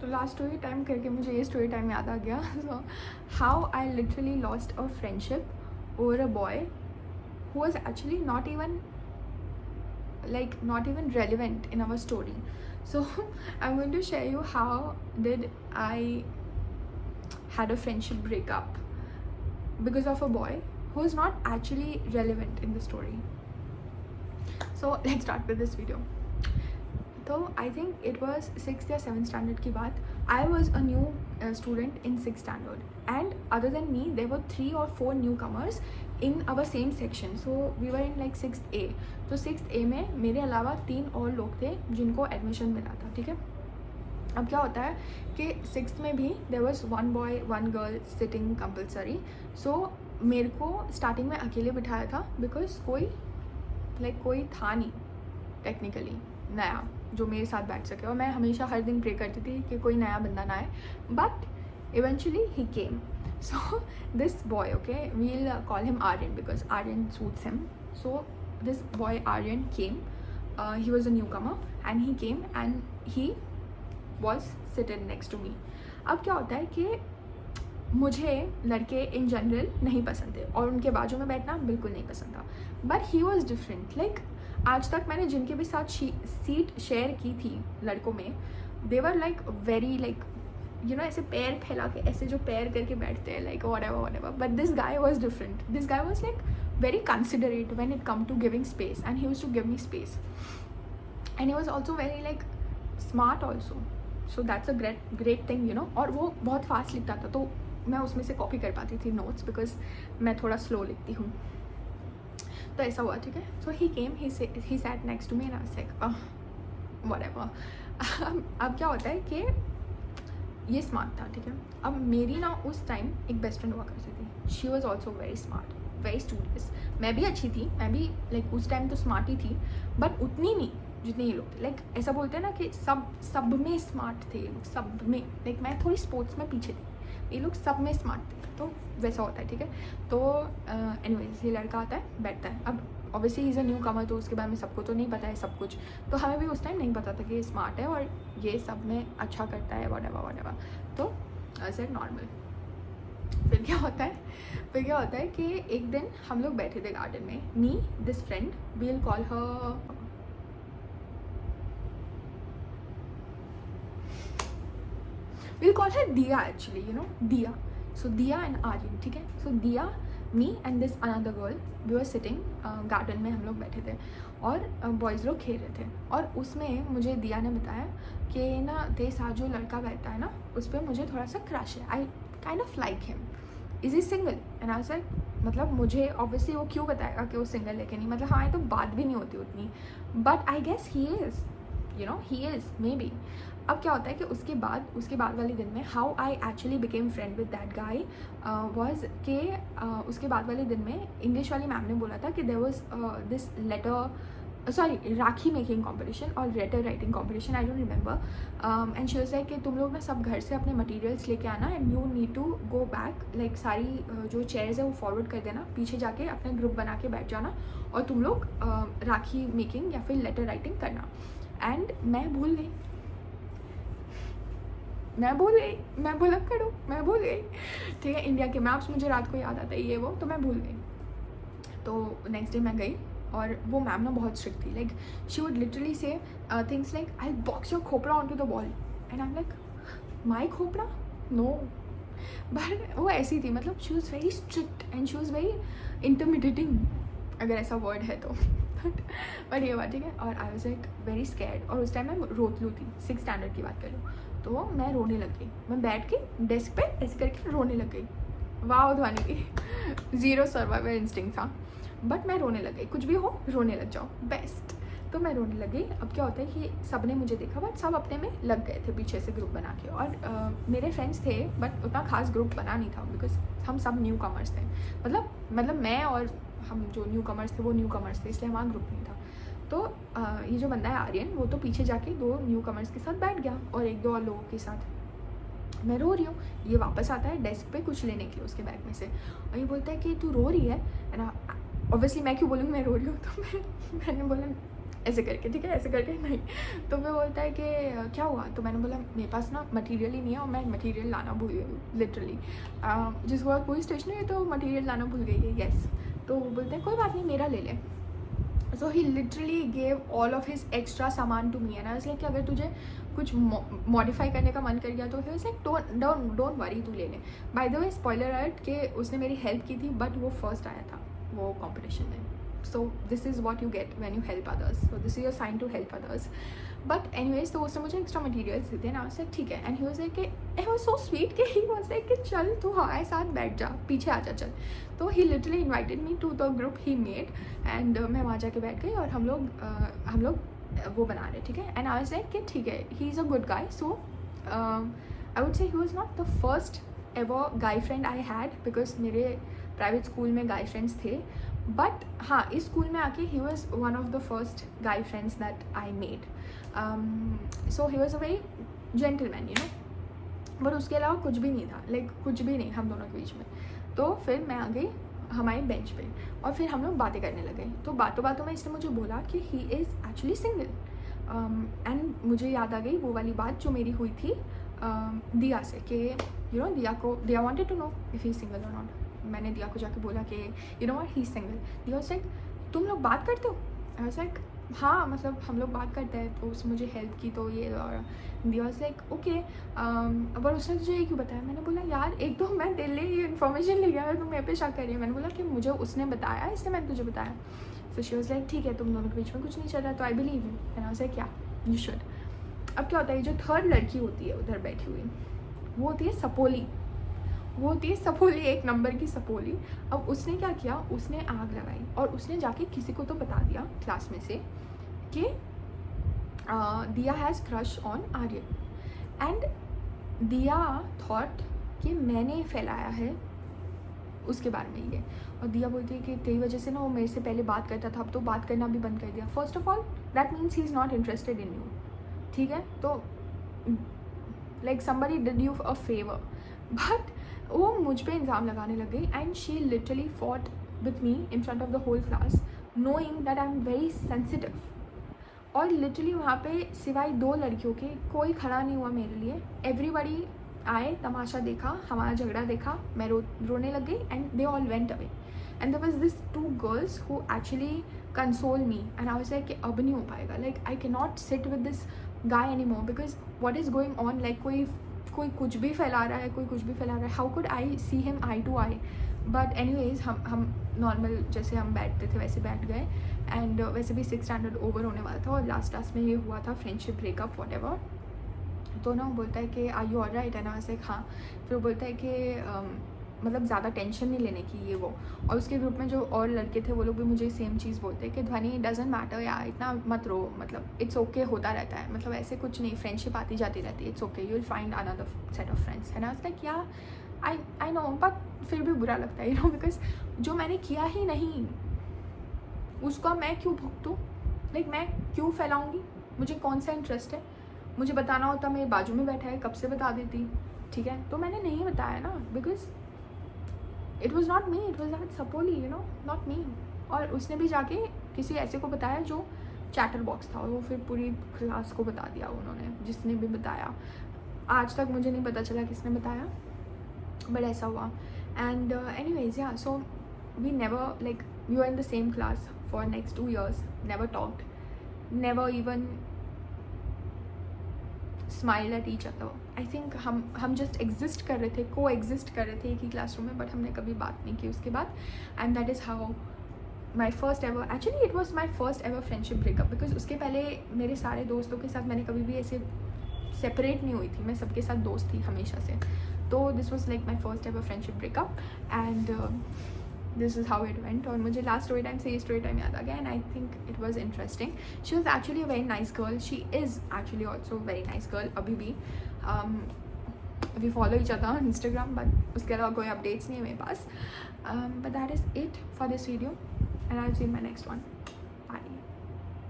तो last story time करके मुझे ये स्टोरी टाइम याद आ गया. So how I literally lost a friendship over a boy who was actually not even relevant in our story. So I'm going to share you how did I had a friendship breakup because of a boy who is not actually relevant in the story. So let's start with this video. तो आई think it was 6th या 7th standard की बात. I was a new student in 6th standard and other than me there were 3 or 4 new comers in our same section. So we were in like 6th A. तो 6th A में मेरे अलावा 3 और लोग थे जिनको एडमिशन मिला था. ठीक है. अब क्या होता है कि 6th में भी there was 1 boy 1 girl sitting compulsory. So मेरे को स्टार्टिंग में अकेले बिठाया था बिकॉज कोई था नहीं टेक्निकली नया जो मेरे साथ बैठ सके. और मैं हमेशा हर दिन प्रे करती थी कि कोई नया बंदा ना आए. But eventually he came. So this boy, okay, we'll call him Aryan because Aryan suits him. So this boy Aryan came. He was a new comer and he came and he was seated next to me. अब क्या होता है कि मुझे लड़के in general नहीं पसंद थे और उनके बाजू में बैठना बिल्कुल नहीं पसंद था. But he was different. आज तक मैंने जिनके भी साथ सीट शेयर की थी लड़कों में, देवर वेरी ऐसे पैर फैला के ऐसे जो पैर करके बैठते हैं whatever. But this guy was different. This guy was very considerate when it come to giving space and he used to give me space. And he was also very smart also. So that's a great thing. और वो बहुत fast लिखता था तो मैं उसमें से copy कर पाती थी नोट्स बिकॉज मैं थोड़ा स्लो लिखती हूँ. तो ऐसा हुआ. ठीक है. So he came, he sat next to me and I was like whatever. अब क्या होता है कि ये स्मार्ट था. ठीक है. अब मेरी ना उस टाइम एक बेस्ट फ्रेंड हुआ करती थी. She was also very smart, very studious. मैं भी अच्छी थी, मैं भी उस टाइम तो स्मार्ट ही थी बट उतनी नहीं जितने ये लोग थे. ऐसा बोलते हैं ना कि सब में स्मार्ट थे ये लोग, सब में. मैं थोड़ी स्पोर्ट्स में पीछे थी, ये लोग सब में स्मार्ट थे. तो वैसा होता है. ठीक है. तो एनीवेज ये लड़का आता है, बैठता है. अब ऑब्वियसली इज़ अ न्यू कमर तो उसके बारे में सबको तो नहीं पता है सब कुछ. तो हमें भी उस टाइम नहीं पता था कि ये स्मार्ट है और ये सब में अच्छा करता है whatever. तो ऐसे नॉर्मल. फिर क्या होता है कि एक दिन हम लोग बैठे थे गार्डन में. Me, this friend, we will call her, we'll call her Dia actually, Dia. So Dia and Aryan. ठीक है. So Dia, me and this another girl, we were sitting garden में हम लोग बैठे थे और बॉयज़ लोग खेल रहे थे. और उसमें मुझे दिया ने बताया कि ना तेरे साथ जो लड़का बैठता है ना उस पर मुझे थोड़ा सा क्रश है. I kind of like him. Is he single? And I was मतलब मुझे ऑब्वियसली वो क्यों बताएगा कि वो सिंगल है कि नहीं. हाँ, ये तो बात भी नहीं होती उतनी. But I guess he is, he is maybe. अब क्या होता है कि उसके बाद वाले दिन में how I actually became friend with that guy was के उसके बाद वाले दिन में इंग्लिश वाली मैम ने बोला था कि there was this rakhi making competition और letter writing competition, I don't remember. And she was like कि तुम लोग ना सब घर से अपने मटेरियल्स लेके आना and you need to go back. सारी जो चेयर्स है वो फॉरवर्ड कर देना, पीछे जाके अपने ग्रुप बना के बैठ जाना और तुम लोग राखी मेकिंग या फिर लेटर राइटिंग करना. एंड मैं भूल गई. मैं भूल गई. ठीक है. इंडिया के मैप्स मुझे रात को याद आता है ये वो, तो मैं भूल गई. तो नेक्स्ट डे मैं गई और वो मैम ना बहुत स्ट्रिक्ट थी. She would literally say things like I box your खोपड़ा on to the wall and I am like my खोपड़ा नो. बट वो ऐसी थी, मतलब she was very strict and she was very intimidating, अगर ऐसा वर्ड है तो. बट ये बात. ठीक है. और आई वॉज वेरी स्कैर्ड. और उस टाइम मैं रोतलू थी. 6th स्टैंडर्ड की बात कर लूँ तो मैं रोने लग गई. मैं बैठ के डेस्क पे ऐसे करके रोने लग गई. वाह ध्वनि की 0 सर्वाइवल इंस्टिंक्ट था. बट मैं रोने लग गई. कुछ भी हो रोने लग जाओ, बेस्ट. तो मैं रोने लग गई. अब क्या होता है कि सब ने मुझे देखा बट सब अपने में लग गए थे पीछे से ग्रुप बना के. और मेरे फ्रेंड्स थे बट उतना खास ग्रुप बना नहीं था बिकॉज हम सब न्यू कमर्स थे. मतलब मैं और हम जो न्यू कमर्स थे वो न्यू कमर्स थे, इसलिए हमारा ग्रुप नहीं था. तो ये जो बंदा है आर्यन, वो तो पीछे जाके 2 न्यू कमर्स के साथ बैठ गया और 1-2 और लोगों के साथ. मैं रो रही हूँ. ये वापस आता है डेस्क पे कुछ लेने के लिए उसके बैग में से और ये बोलता है कि तू रो रही है. एंड ऑब्वियसली मैं क्यों बोलूँ मैं रो रही हूँ. तो मैंने बोला ऐसे करके, ठीक है, ऐसे करके नहीं। तो फिर बोलता है कि क्या हुआ, तो मैंने बोला मेरे पास ना मटेरियल ही नहीं है और मैं मटेरियल लाना भूल गई हूँ लिटरली। जिसके बाद पूरी स्टेशनरी है तो मटेरियल लाना भूल गई है, येस। तो वो बोलते हैं कोई बात नहीं, मेरा ले ले। So he literally gave all of his extra सामान to me, and I was like कि अगर तुझे कुछ मॉडिफाई करने का मन कर गया तो he was like don't worry, तू ले ले। By the way spoiler alert कि उसने मेरी हेल्प की थी, बट वो फर्स्ट आया था वो कॉम्पिटिशन में। So this is what you get when you help others. So this is your sign to help others. But anyways, तो उसने मुझे extra materials दी थी ना, उससे ठीक है। And he was like, it was so sweet कि he was like कि चल तू हमारे साथ बैठ जा, पीछे आ जा चल। तो he literally invited me to the group he made, and मैं वहाँ जाके बैठ गई और हम लोग वो बना रहे, ठीक है। And I was like कि ठीक है, he is a good guy. So I would say he was not the first ever guy friend I had, because मेरे प्राइवेट स्कूल में guy friends थे, बट हाँ इस स्कूल में आके he was one of the first guy friends that I made. So he was a very gentleman, you know, but उसके अलावा कुछ भी नहीं था, लाइक कुछ भी नहीं हम दोनों के बीच में। तो फिर मैं आ गई हमारे बेंच पे और फिर हम लोग बातें करने लगे। तो बातों बातों में इसने मुझे बोला कि he is actually single, and मुझे याद आ गई वो वाली बात जो मेरी हुई थी दिया से, कि you know Diya wanted to know if he is single और नॉट। मैंने दिया को जाके बोला कि you know what, he is single. Diya was like तुम लोग बात करते हो? आई वाज लाइक हाँ मतलब हम लोग बात करते हैं। तो उसने मुझे हेल्प की तो ये, और दिया वाज लाइक ओके, पर उसने तुझे ये क्यों बताया? मैंने बोला यार एक तो मैं दिल्ली ये इन्फॉर्मेशन ले गया, तुम मेरे पे शक कर रही है। मैंने बोला कि मुझे उसने बताया इसलिए मैंने तुझे बताया। सो शी वाज लाइक ठीक है, तुम दोनों के बीच में कुछ नहीं चल रहा तो I believe you. And I was like या यू शुड। अब क्या होता है, जो थर्ड लड़की होती है उधर बैठी हुई, वो होती है सपोली, वो होती है सपोली, एक नंबर की सपोली। अब उसने क्या किया, उसने आग लगाई और उसने जाके किसी को तो बता दिया क्लास में से कि Diya has crush on Aryan. And Diya thought कि मैंने फैलाया है उसके बारे में ये, और दिया बोलती है कि तेरी वजह से ना वो मेरे से पहले बात करता था, अब तो बात करना भी बंद कर दिया। First of all that means he is not interested in you, ठीक है। तो like somebody did you a favour, but वो मुझ पे इल्ज़ाम लगाने लग गई। And she literally fought with me in front of the whole class, knowing that I am very sensitive. और लिटरली वहाँ पे सिवाय 2 लड़कियों के कोई खड़ा नहीं हुआ मेरे लिए। एवरीबडी आए, तमाशा देखा, हमारा झगड़ा देखा, मैं रोने लग गई, and they all went away. And there was this 2 girls who actually console me, and I was like कि अब नहीं हो पाएगा, like I can not sit with this guy any more, because what is going on, like कोई कुछ भी फैला रहा है, कोई कुछ भी फैला रहा है, how could I see him eye to eye. But anyways हम नॉर्मल जैसे हम बैठते थे वैसे बैठ गए। एंड वैसे भी 6th स्टैंडर्ड ओवर होने वाला था और लास्ट क्लास में ये हुआ था फ्रेंडशिप ब्रेकअप वॉट एवर। तो ना वो बोलता है कि आर यू ऑल राइट, है ना, वैसे हाँ। फिर वो बोलता है कि मतलब ज़्यादा टेंशन नहीं लेने की ये वो। और उसके ग्रुप में जो और लड़के थे वो लोग भी मुझे सेम चीज़ बोलते हैं कि ध्वनि डजंट मैटर यार, इतना मत रो, मतलब इट्स ओके, होता रहता है, मतलब ऐसे कुछ नहीं, फ्रेंडशिप आती जाती रहती है, it's okay, you will find another set of friends, है ना। लाइक या आई नो, बट फिर भी बुरा लगता है, यू नो, बिकॉज जो मैंने किया ही नहीं उसका मैं क्यों भुगतूँ, लाइक मैं क्यों फैलाऊँगी, मुझे कौन सा इंटरेस्ट है। मुझे बताना होता मेरे बाजू में बैठा है कब से बता देती, ठीक है। तो मैंने नहीं बताया ना, because it was not me, it was that सपोली, यू नो, नॉट मी। और उसने भी जाके किसी ऐसे को बताया जो चैटर बॉक्स था, और वो फिर पूरी क्लास को बता दिया उन्होंने, जिसने भी बताया। आज तक मुझे नहीं पता चला किसने बताया, बट ऐसा हुआ। And anyways yeah, so we never, like we were in the same class for next 2 years, never talked, never even smile at each other. I think हम जस्ट एग्जिस्ट कर रहे थे, को एग्जिस्ट कर रहे थे एक ही क्लासरूम में, बट हमने कभी बात नहीं की उसके बाद। And that is how my first ever, actually it was my first ever friendship breakup, because उसके पहले मेरे सारे दोस्तों के साथ मैंने कभी भी ऐसे सेपरेट नहीं हुई थी, मैं सबके साथ दोस्त थी हमेशा से। तो this was like my first ever friendship breakup, and this is how it went. और मुझे लास्ट स्टोरी टाइम से ये स्टोरी टाइम याद आ गया, and I think it was interesting. She was actually a very nice girl, she is actually also very nice girl अभी भी। We follow each other on Instagram, but उसके अलावा कोई अपडेट्स नहीं है मेरे पास। But that is it for this video, and I will see in my next one.